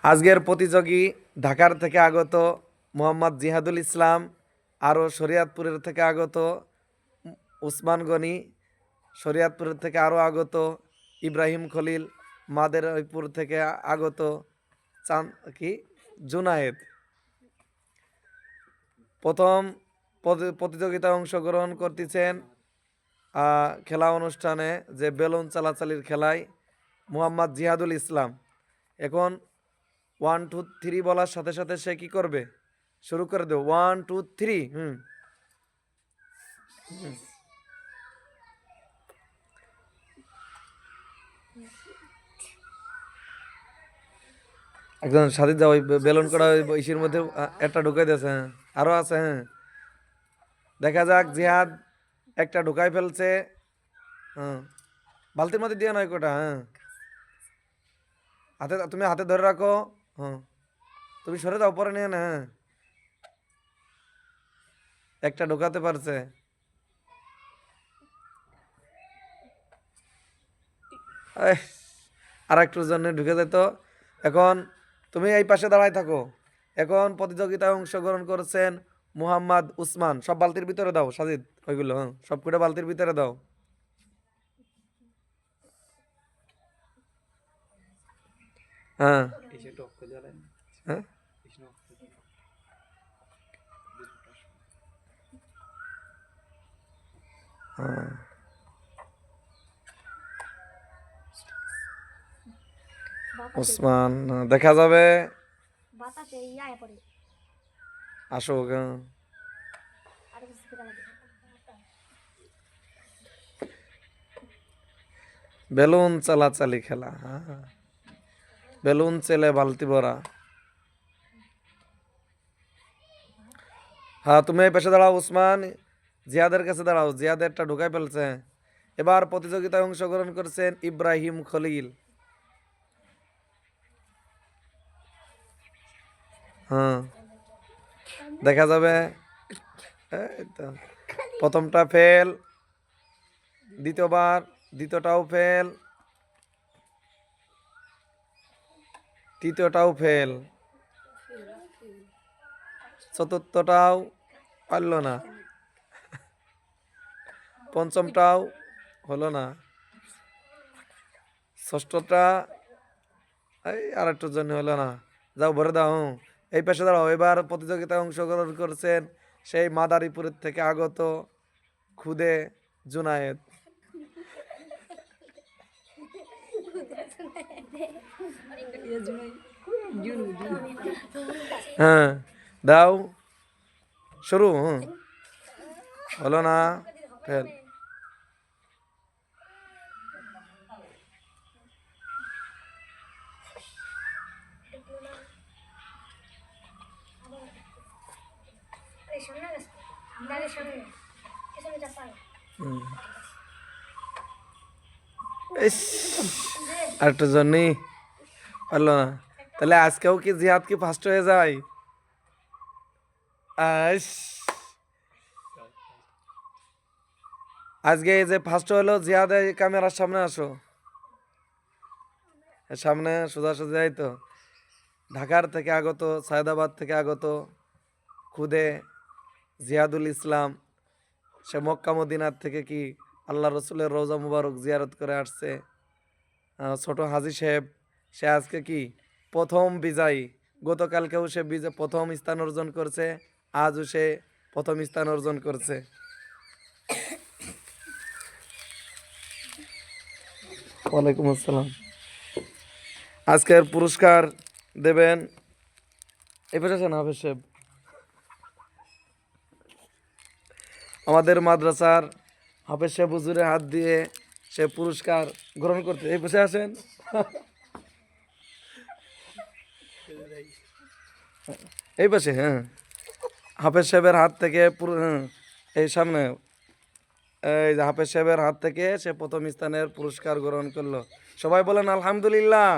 আজকের প্রতিযোগী ঢাকার থেকে আগত মোহাম্মদ জিহাদুল ইসলাম, আরও শরীয়তপুরের থেকে আগত উসমান গনি, শরীয়তপুরের থেকে আরও আগত ইব্রাহিম খলিল, মাদারীপুর থেকে আগত জুনায়েদ। প্রথম প্রতিযোগিতায় অংশগ্রহণ করতেছেন খেলা অনুষ্ঠানে যে বেলুন চালাচালির খেলায় মোহাম্মদ জিহাদুল ইসলাম। এখন 1 2 3 বলার সাথে সাথে সে কি করবে? শুরু করে দেব 1 2 3। একজন সাথে যাও, ওই বেলুন করা ইসির মধ্যে একটা ঢুকাই দিয়েছে। হ্যাঁ, আরো আছে। হ্যাঁ, দেখা যাক জিহাদ একটা ঢুকাই ফেলছে। হ্যাঁ, বালতির মধ্যে দিয়ে নয় কোটা। হ্যাঁ, হাতে তুমি হাতে ধরে রাখো। হ্যাঁ, তুমি সরে যাও, পরে নিয়ে না। হ্যাঁ, একটা ঢুকাতে পারছে। আর একটুর জন্য ঢুকে যেত। এখন তুমি এই পাশে দাঁড়ায় থাকো। এখন প্রতিযোগিতায় অংশগ্রহণ করেছেন মুহাম্মদ উসমান। সব বালতির ভিতরে দাও সাজিদ, ওইগুলো। হ্যাঁ, সবকটা বালতির ভিতরে দাও। হ্যাঁ, হ্যাঁ, উসমান দেখা যাবে। আসো। বেলুন চালাচালি খেলা। হ্যাঁ, বেলুন চেলে বালতি ভরা। হ্যাঁ, তুমি এই পাশে দাঁড়াও উসমান, জিয়াদের কাছে দাঁড়াও। জিয়াদেরটা ঢুকাই ফেলছে। এবার প্রতিযোগিতায় অংশগ্রহণ করছেন ইব্রাহিম খলিল। হ্যাঁ, দেখা যাবে। প্রথমটা ফেল, দ্বিতীয়টাও ফেল, তৃতীয়টাও ফেল, চতুর্থটাও পারল না, পঞ্চমটাও হলো না, ষষ্ঠটা এই আর একটুর জন্য হলো না। যাও ভরে দাও। এই পাশে দাঁড়াও। এবার প্রতিযোগিতায় অংশগ্রহণ করছেন সেই মাদারীপুরের থেকে আগত খুদে জুনায়েদ। হ্যাঁ, দাও শুরু। হলো না, ফেল। আরেকটার জন্যই পারলো না। তাহলে আজকেও কি জিহাদ কি ফার্স্ট হয়ে যায়? আজকে এই যে ফার্স্ট হলো জিহাদ, এই ক্যামেরার সামনে আসো। সামনে সোজাসুজি। যাই তো ঢাকার থেকে আগত, সায়দাবাদ থেকে আগত খুদে জিহাদুল ইসলাম। সে মক্কা মদিনার থেকে কি আল্লাহ রসুলের রওজা মুবারক জিয়ারত করে আসছে। ছোট হাজি সাহেব, সে আজকে কি প্রথম বিজয়ী। গতকালকেও সে প্রথম স্থান অর্জন করছে, আজও সে প্রথম স্থান অর্জন করছে। ওয়ালাইকুম আসসালাম। আজকের পুরস্কার দেবেন এই পাশে আছেন হাফেজ সাহেব, আমাদের মাদ্রাসার হাফেজ সাহেব হুজুরের হাত দিয়ে সে পুরস্কার গ্রহণ করতে এই পাশে আসেন। এই পাশে। হ্যাঁ, হাফেজ সাহেবের হাত থেকে এই সামনে, এই যে হাফেজ সাহেবের হাত থেকে সে প্রথম স্থানের পুরস্কার গ্রহণ করলো। সবাই বলেন আলহামদুলিল্লাহ।